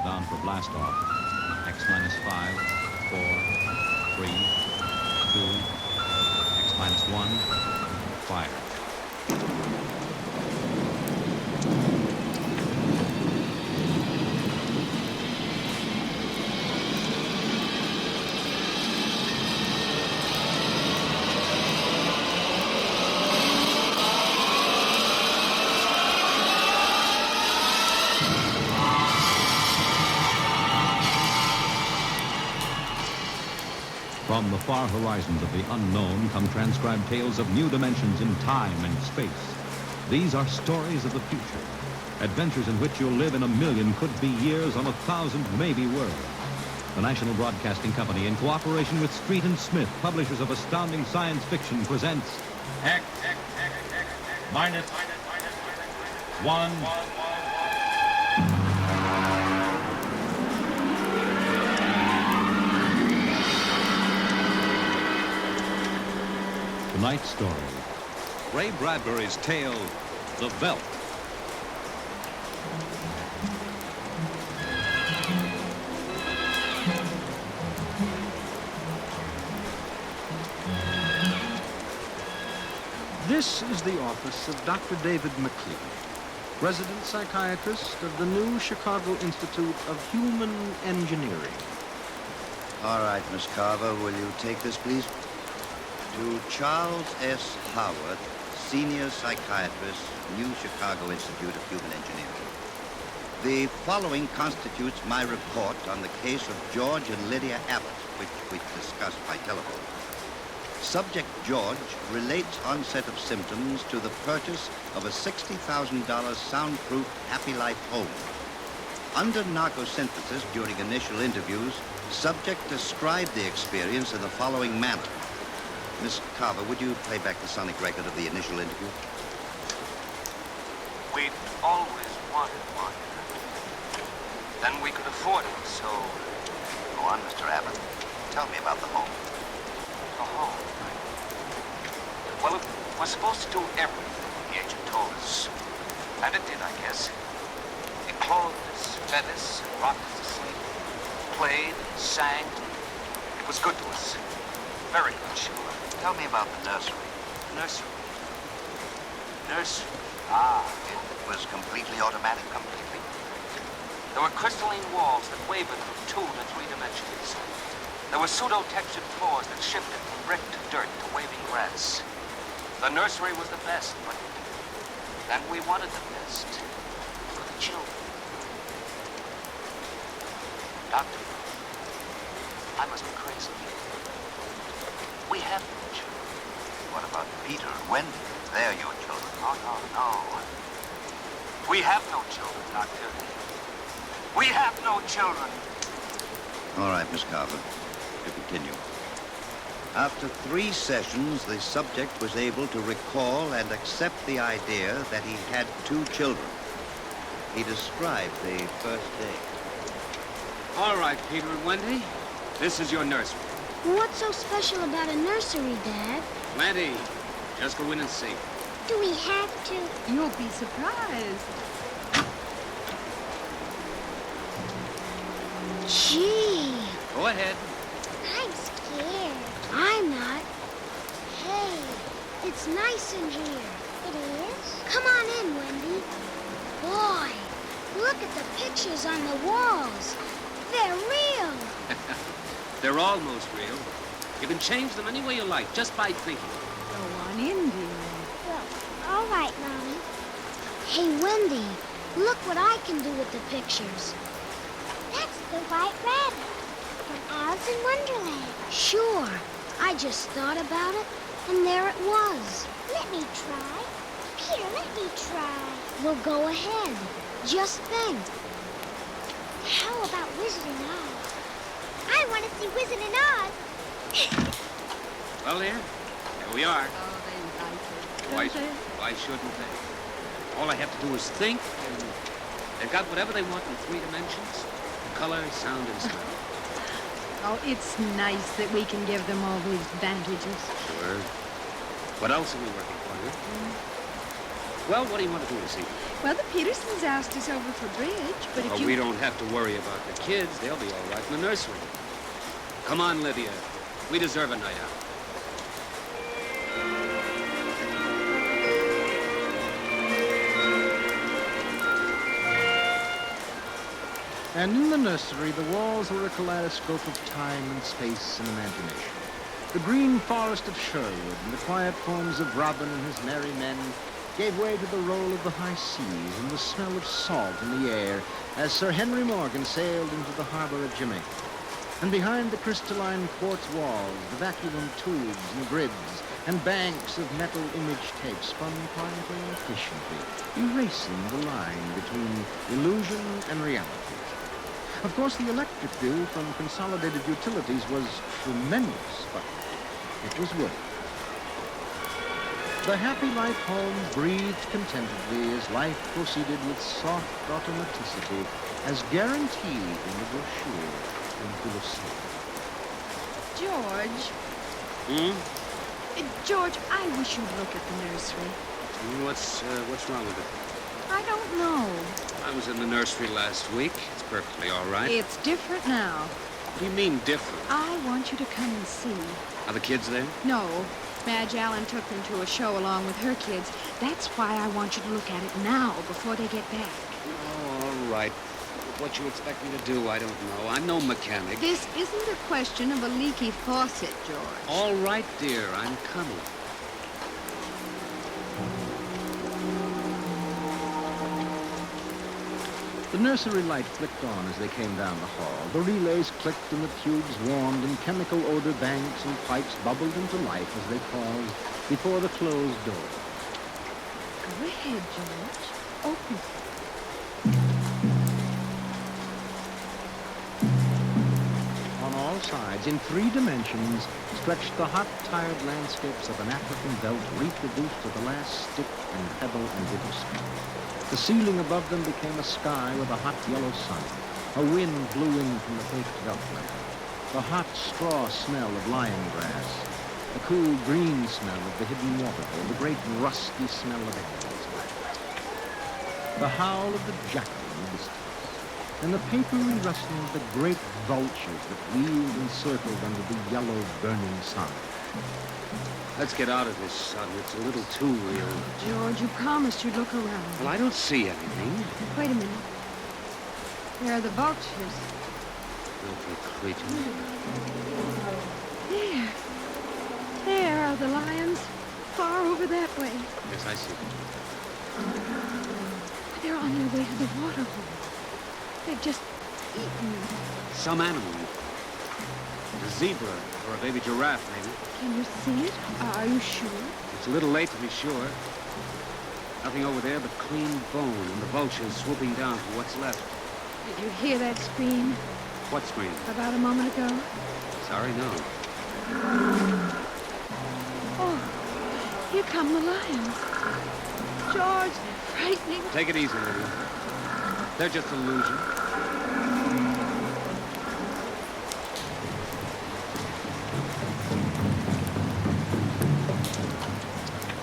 countdown for blast off. X minus 5, 4, 3, 2, X minus 1, fire. From the far horizons of the unknown come transcribed tales of new dimensions in time and space. These are stories of the future, adventures in which you'll live in a million could-be years on 1,000 maybe worlds. The National Broadcasting Company, in cooperation with Street and Smith, publishers of astounding science fiction, presents X minus 1. Tonight's story, Ray Bradbury's tale, The VELDT. This is the office of Dr. David McLean, resident psychiatrist of the new Chicago Institute of Human Engineering. All right, Miss Carver, will you take this, please? To Charles S. Howard, senior psychiatrist, New Chicago Institute of Human Engineering. The following constitutes my report on the case of George and Lydia Abbott, which we discussed by telephone. Subject George relates onset of symptoms to the purchase of a $60,000 soundproof Happy Life home. Under narcosynthesis during initial interviews, subject described the experience in the following manner. Miss Carver, would you play back the sonic record of the initial interview? We'd always wanted one. Then we could afford it, so... Go on, Mr. Abbott. Tell me about the home. The home. Well, it was supposed to do everything the agent told us. And it did, I guess. It clothed us, fed us, and rocked us to sleep. Played, sang. It was good to us. Very good, sure. Tell me about the nursery. Nursery. Nursery. It was completely automatic. Completely. There were crystalline walls that wavered from 2 to 3 dimensions. There were pseudo-textured floors that shifted from brick to dirt to waving grass. The nursery was the best, but then we wanted the best for the children. Doctor, I must be crazy. We have no children. What about Peter and Wendy? They're your children. Oh, no. We have no children, Doctor. We have no children. All right, Miss Carver. To continue. After 3 sessions, the subject was able to recall and accept the idea that he had 2 children. He described the first day. All right, Peter and Wendy. This is your nursery. What's so special about a nursery, Dad? Wendy, just go in and see. Do we have to? You'll be surprised. Gee, Go ahead. I'm scared. I'm not. Hey, it's nice in here. It is? Come on in, Wendy. Boy, look at the pictures on the walls. They're real. They're almost real. You can change them any way you like, just by thinking. Go on in, dear. Well, all right, Mommy. Hey, Wendy, look what I can do with the pictures. That's the White Rabbit from Alice in Wonderland. Sure. I just thought about it, and there it was. Let me try. Peter, let me try. Well, go ahead. Just think. How about Wizard and Oz? I want to see Wizard and Oz. Well, there we are. Oh, they like it. Why shouldn't they? All I have to do is think, and they've got whatever they want in 3 dimensions. Color, sound, and smell. Oh, it's nice that we can give them all these advantages. Sure. What else are we working for, huh? Well, what do you want to do this evening? Well, the Petersons asked us over for bridge, but if you... We don't have to worry about the kids. They'll be all right in the nursery. Come on, Lydia. We deserve a night out. And in the nursery, the walls were a kaleidoscope of time and space and imagination. The green forest of Sherwood and the quiet forms of Robin and his merry men gave way to the roll of the high seas and the smell of salt in the air as Sir Henry Morgan sailed into the harbor of Jamaica. And behind the crystalline quartz walls, the vacuum tubes and grids and banks of metal image tape spun quietly and efficiently, erasing the line between illusion and reality. Of course, the electric bill from Consolidated Utilities was tremendous, but it was worth it. The happy life home breathed contentedly as life proceeded with soft automaticity as guaranteed in the brochure in full of snow. George. George, I wish you'd look at the nursery. What's wrong with it? I don't know. I was in the nursery last week. It's perfectly all right. It's different now. What do you mean, different? I want you to come and see. Are the kids there? No. Madge Allen took them to a show along with her kids. That's why I want you to look at it now, before they get back. Oh, all right. What you expect me to do, I don't know. I'm no mechanic. This isn't a question of a leaky faucet, George. All right, dear. I'm coming. The nursery light flicked on as they came down the hall. The relays clicked and the tubes warmed and chemical odor banks and pipes bubbled into life as they paused before the closed door. Go ahead, George. Open it. On all sides, in 3 dimensions, stretched the hot, tired landscapes of an African veldt reproduced to the last stick and pebble and bit of sky. The ceiling above them became a sky with a hot yellow sun. A wind blew in from the baked veldt. The hot straw smell of lion grass. The cool green smell of the hidden waterhole. The great rusty smell of animals. The howl of the jackal in the distance. And the papery rustling of the great vultures that wheeled and circled under the yellow burning sun. Let's get out of this sun. It's a little too real. George, you promised you'd look around. Well, I don't see anything. Wait a minute. There are the vultures. Filthy creatures. There. There are the lions. Far over that way. Yes, I see them. They're on their way to the waterhole. They've just eaten. Some animal. A zebra or a baby giraffe, maybe. Can you see it? Are you sure? It's a little late to be sure. Nothing over there but clean bone and the vultures swooping down for what's left. Did you hear that scream? What scream? About a moment ago? Sorry, no. Oh, here come the lions. George, they're frightening. Take it easy, Lydia. They're just illusion.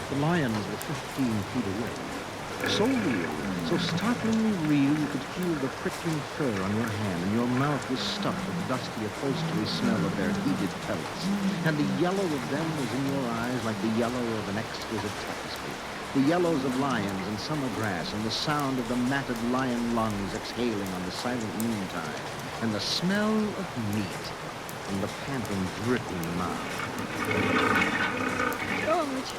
The lions were 15 feet away. So real, so startlingly real, you could feel the prickling fur on your hand, and your mouth was stuffed with the dusty upholstery smell of their heated pellets. And the yellow of them was in your eyes like the yellow of an exquisite tapestry. The yellows of lions and summer grass, and the sound of the matted lion lungs exhaling on the silent noontide, and the smell of meat from the panting, dripping mouth. George,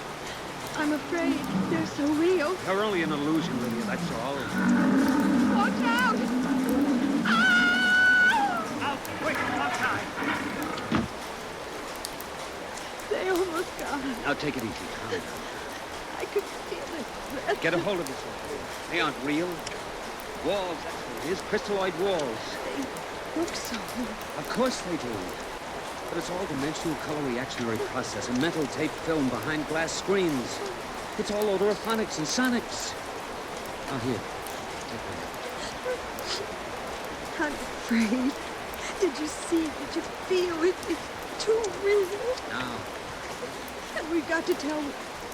I'm afraid they're so real. They're only an illusion, Lydia, that's all. Watch out! Ah! Out, quick, outside! They almost got us. Now take it easy, calm down. I could feel it. Get a hold of this one. They aren't real. Walls, that's what it is. Crystalloid walls. They look so. Of course they do. But it's all dimensional color reactionary process and mental tape film behind glass screens. It's all odorophonics and sonics. Now here, take that. I'm afraid. Did you see? Did you feel it? It's too real. Now, And we've got to tell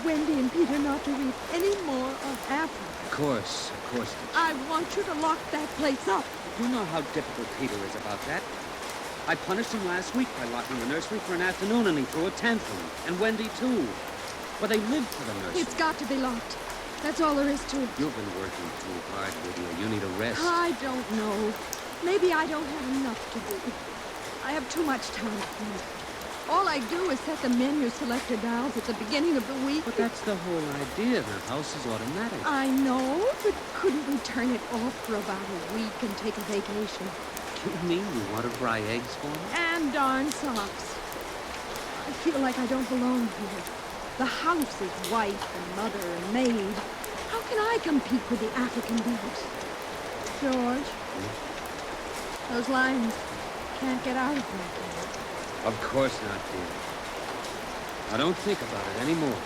Wendy and Peter not to read any more of Africa. Of course, Teacher. I want you to lock that place up. You know how difficult Peter is about that. I punished him last week by locking the nursery for an afternoon, and he threw a tantrum. And Wendy, too. But they live for the nursery. It's got to be locked. That's all there is to it. You've been working too hard, Lydia. You need a rest. I don't know. Maybe I don't have enough to do. I have too much time to think. All I do is set the menu selector dials at the beginning of the week. But that's the whole idea. The house is automatic. I know, but couldn't we turn it off for about a week and take a vacation? You mean you want to fry eggs for me? And darn socks. I feel like I don't belong here. The house is wife and mother and maid. How can I compete with the African beavers? George, those lions can't get out of here. Of course not, dear. Now don't think about it anymore.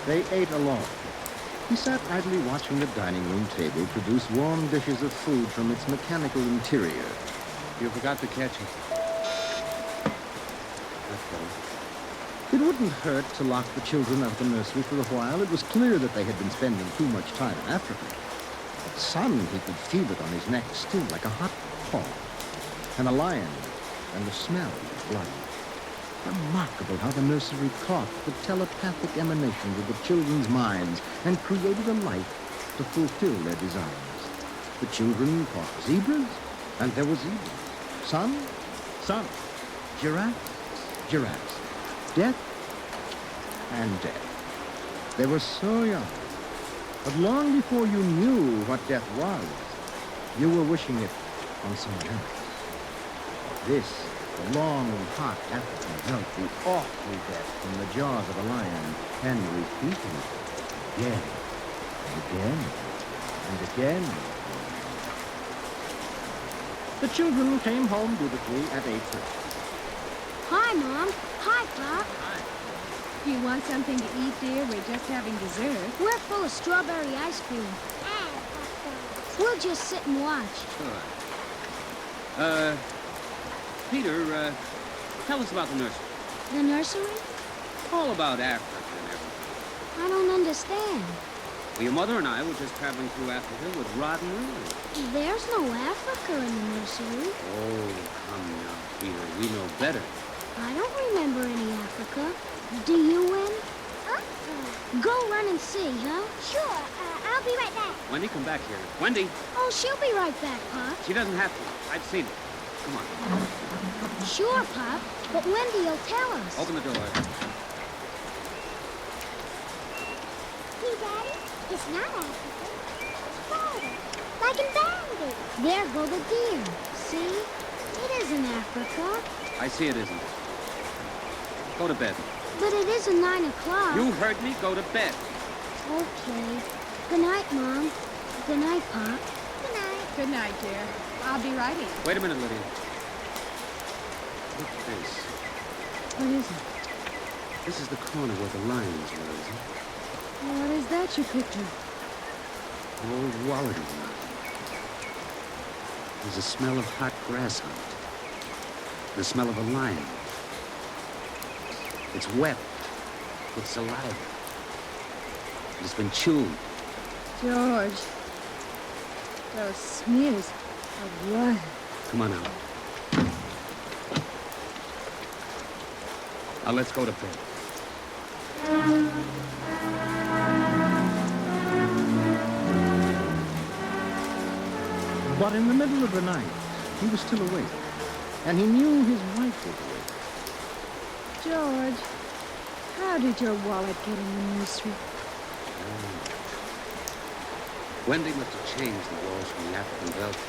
They ate alone. He sat idly watching the dining room table produce warm dishes of food from its mechanical interior. You forgot the ketchup. That's better. It wouldn't hurt to lock the children out of the nursery for a while. It was clear that they had been spending too much time in Africa. The sun, he could feel it on his neck still like a hot paw. And a lion, and the smell of blood. Remarkable how the nursery caught the telepathic emanations of the children's minds and created a life to fulfill their desires. The children fought zebras, and there was zebras. Sun, sun. Giraffes, giraffes. Death, and death. They were so young. But long before you knew what death was, you were wishing it on someone else. This, the long, hot African felt the awful death from the jaws of a lion, and repeating it again, and again, and again. The children came home dutifully at 8:30. Hi, Mom. Hi, Pop. You want something to eat, dear? We're just having dessert. We're full of strawberry ice cream. We'll just sit and watch. Sure. Peter, tell us about the nursery. The nursery? All about Africa and everything. I don't understand. Well, your mother and I were just traveling through Africa with Rod and Riley. There's no Africa in the nursery. Oh, come now, Peter. We know better. I don't remember any Africa. Do you, Win? Go run and see, huh? Sure, I'll be right back. Wendy, come back here. Wendy! Oh, she'll be right back, Pop. She doesn't have to. I've seen it. Come on. Sure, Pop. But Wendy will tell us. Open the door. See, Daddy? It's not Africa. It's Florida. Like in Bambi. There go the deer. See? It isn't Africa. I see it isn't. Go to bed. But it isn't 9 o'clock. You heard me. Go to bed. Okay. Good night, Mom. Good night, Pop. Good night. Good night, dear. I'll be right in. Wait a minute, Lydia. Look at this. What is it? This is the corner where the lions were, isn't it? What is that you picked up? Old Wallaby Mountain. There's a smell of hot grass on it. The smell of a lion. It's wet with saliva. It's been chewed. George. Those smears of blood. Come on out. Now let's go to bed. But in the middle of the night, he was still awake. And he knew his wife was awake. George, how did your wallet get in the nursery? Wendy must have changed the walls from the African VELDT.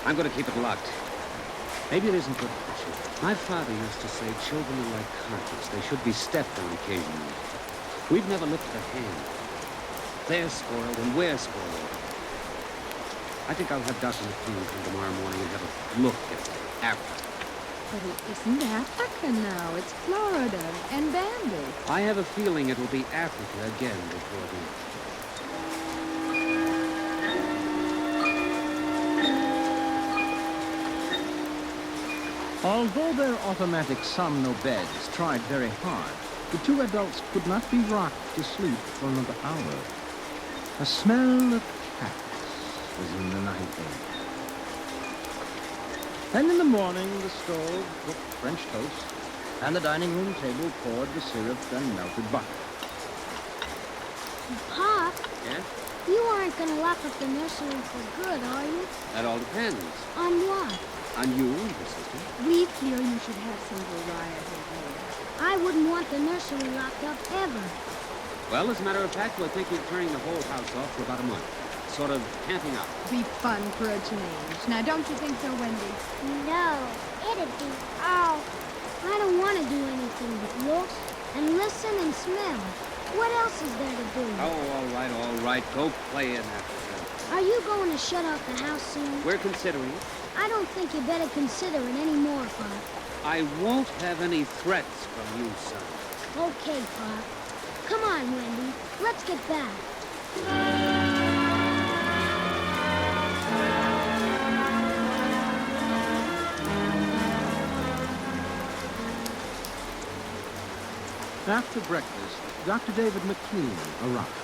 I'm going to keep it locked. Maybe it isn't good for the children. My father used to say children are like carpets. They should be stepped on occasionally. We've never lifted a hand. They're spoiled and we're spoiled. I think I'll have Dr. McLean come tomorrow morning and have a look at Africa. But it isn't Africa now. It's Florida and Bambi. I have a feeling it'll be Africa again before then. Although their automatic somno beds tried very hard, the two adults could not be rocked to sleep for another hour. A smell of cats was in the night air. And in the morning, the stove cooked French toast, and the dining room table poured the syrup and melted butter. Pop, Yeah? you aren't going to lock up the nursery for good, are you? That all depends. On what? On you and your sister. We feel you should have some variety here. I wouldn't want the nursery locked up ever. Well, as a matter of fact, we're thinking of turning the whole house off for about a month. Sort of camping out. Be fun for a change. Now, don't you think so, Wendy? No, it'd be Oh, I don't want to do anything but look and listen and smell. What else is there to do? Oh, all right. Go play in that. Are you going to shut off the house soon? We're considering it. I don't think you better consider it anymore, Pop. I won't have any threats from you, son. Okay, Pop. Come on, Wendy. Let's get back. After breakfast, Dr. David McLean arrived.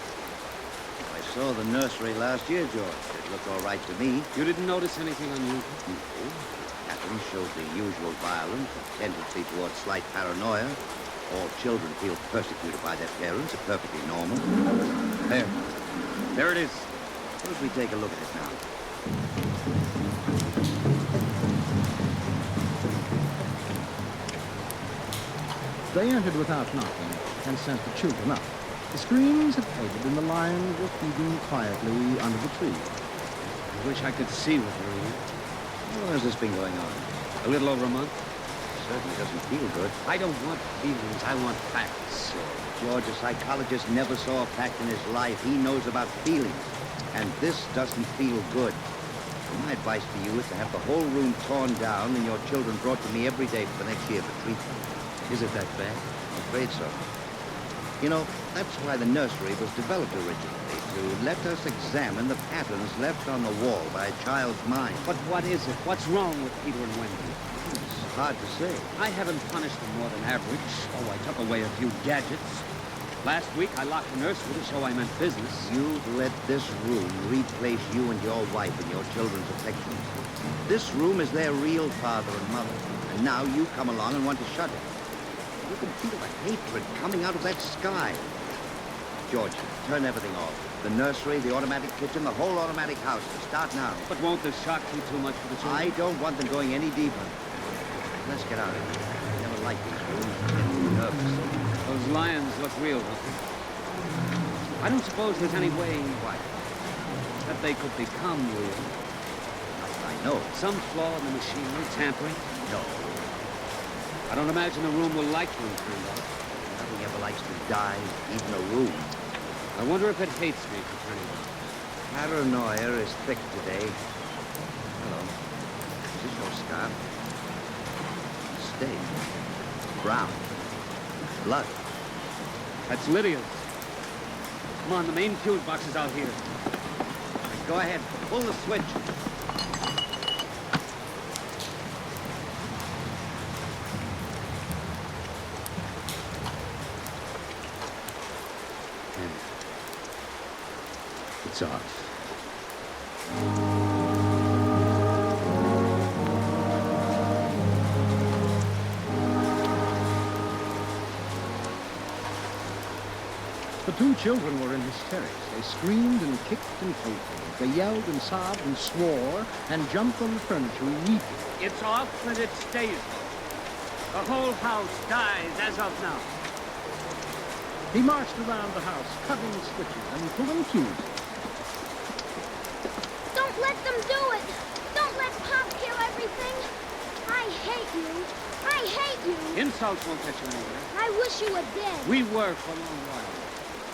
I saw the nursery last year, George. It looked all right to me. You didn't notice anything unusual? No. Catherine showed the usual violence, a tendency towards slight paranoia. All children feel persecuted by their parents. It's perfectly normal. There it is. Suppose we take a look at it now. They entered without knocking and sent the children up. The screens had faded and the lions were feeding quietly under the tree. I wish I could see what you're in. How long has this been going on? A little over a month. Certainly doesn't feel good. I don't want feelings. I want facts. George, a psychologist, never saw a fact in his life. He knows about feelings. And this doesn't feel good. My advice to you is to have the whole room torn down and your children brought to me every day for the next year for treatment. Is it that bad? I'm afraid so. You know, that's why the nursery was developed originally, to let us examine the patterns left on the wall by a child's mind. But what is it? What's wrong with Peter and Wendy? It's hard to say. I haven't punished them more than average. Oh, I took away a few gadgets. Last week, I locked the nursery to show I meant business. You've let this room replace you and your wife and your children's affections. This room is their real father and mother. And now you come along and want to shut it. You can feel the hatred coming out of that sky. George, turn everything off. The nursery, the automatic kitchen, the whole automatic house. Start now. But won't this shock you too much for the children? I don't want them going any deeper. Let's get out of here. I never liked these rooms. I get too nervous. Those lions look real, don't they? I don't suppose there's any way that they could become real. I know. Some flaw in the machinery, tampering. No. I don't imagine the room will like being turned off. Nothing ever likes to die, even a room. I wonder if it hates me for turning it off. Paranoia is thick today. Hello. Is this your scarf? Stain. Brown. Blood. That's Lydia's. Come on, the main fuse box is out here. Go ahead. Pull the switch. It's off. The two children were in hysterics. They screamed and kicked and told. They yelled and sobbed and swore and jumped on the furniture weeping. It's off and it stays off. The whole house dies as of now. He marched around the house, cutting switches and pulling fuses. Don't let them do it! Don't let Pop kill everything! I hate you! I hate you! Insults won't get you anywhere. I wish you were dead. We were for a long while.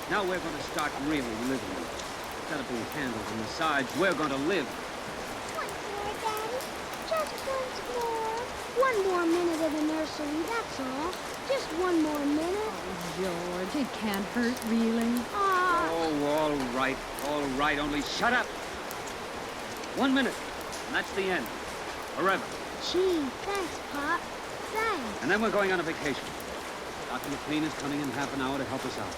Now we're going to start really living. Instead of being handled and massaged, we're going to live. Once more, Daddy. Just once more. One more minute in the nursery, that's all. Just one more minute. George, it can't hurt, really. Ah. Oh, all right, only shut up. 1 minute, and that's the end. Forever. Gee, thanks, Pop. Thanks. And then we're going on a vacation. Dr. McLean is coming in half an hour to help us out.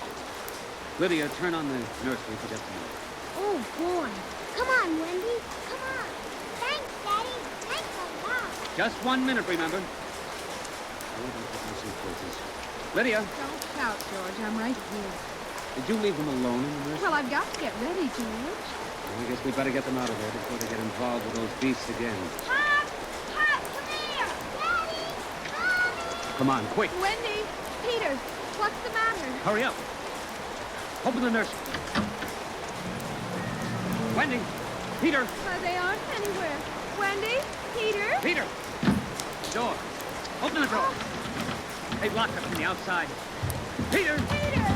Lydia, turn on the nursery for just a minute. Oh, boy. Come on, Wendy. Come on. Thanks, Daddy. Thanks a lot. Just 1 minute, remember? I want to put my suitcases. Lydia, Don't shout, George. I'm right here. did you leave them alone in the nursery? Well, I've got to get ready, George. I guess we better get them out of there before they get involved with those beasts again. Pop! Pop, come here! Daddy! Mommy! Come on, quick. Wendy! Peter! What's the matter? Hurry up. Open the nursery. Wendy! Peter! They aren't anywhere. Wendy? Peter? Peter! Door. Open the door. They've locked us from the outside. Peter! Peter!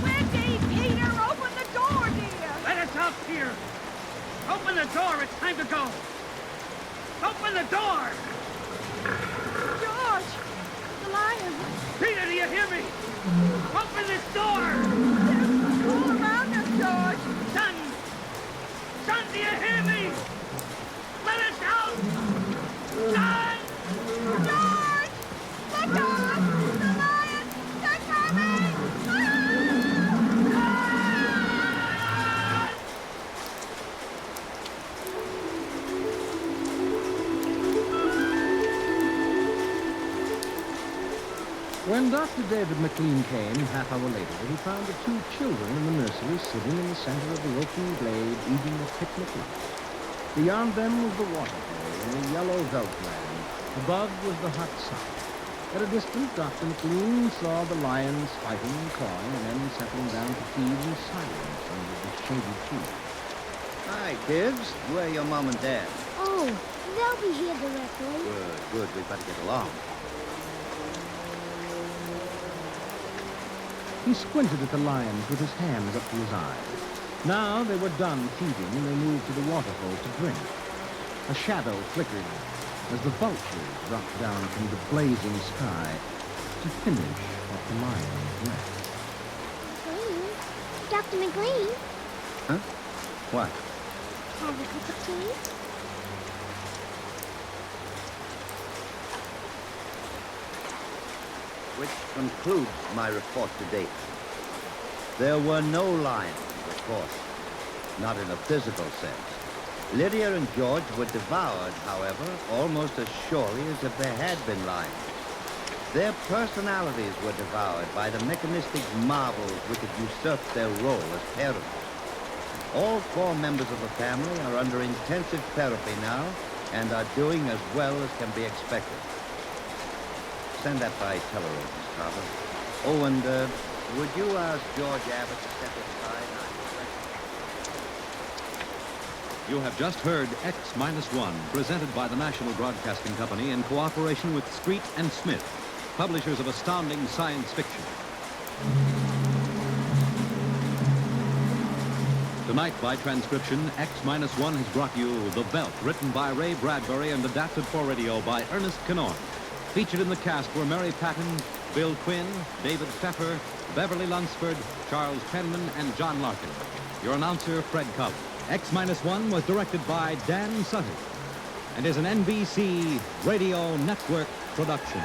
Wendy! Peter! Open the door, dear! Let us out, Peter! Open the door! It's time to go! Open the door! George! The lion! Peter, do you hear me? Open this door! They're all around us, George! Son! Son, do you hear me? Let us out! Son! George! Look out! The lions! They're coming! When Dr. David McLean came, half hour later, he found the two children in the nursery sitting in the center of the open glade eating a picnic lunch. Beyond them was the waterfall and the yellow veldtland. Above was the hot sun. At a distance, Dr. McLean saw the lions fighting and clawing and then settling down to feed in silence under the shady trees. Hi, kids. Where are your mom and dad? Oh, they'll be here directly. Good, good. We better get along. He squinted at the lions with his hands up to his eyes. Now they were done feeding and they moved to the waterfall to drink. A shadow flickered as the vultures dropped down from the blazing sky to finish what the lions left. Please, Dr. McLean, Huh? What? have a cup of tea? Which concludes my report to date. There were no lions, of course, not in a physical sense. Lydia and George were devoured, however, almost as surely as if there had been lions. Their personalities were devoured by the mechanistic marvels which had usurped their role as parents. All 4 members of the family are under intensive therapy now and are doing as well as can be expected. Send that by teleroad, Miss Carver. Oh, and would you ask George Abbott to step aside? You have just heard X-1, presented by the National Broadcasting Company in cooperation with Street and Smith, publishers of astounding science fiction. Tonight, by transcription, X-1 has brought you The Belt, written by Ray Bradbury and adapted for radio by Ernest Kenoy. Featured in the cast were Mary Patton, Bill Quinn, David Pfeffer, Beverly Lunsford, Charles Penman, and John Larkin. Your announcer, Fred Cobb. X-1 was directed by Dan Sutter and is an NBC Radio Network production.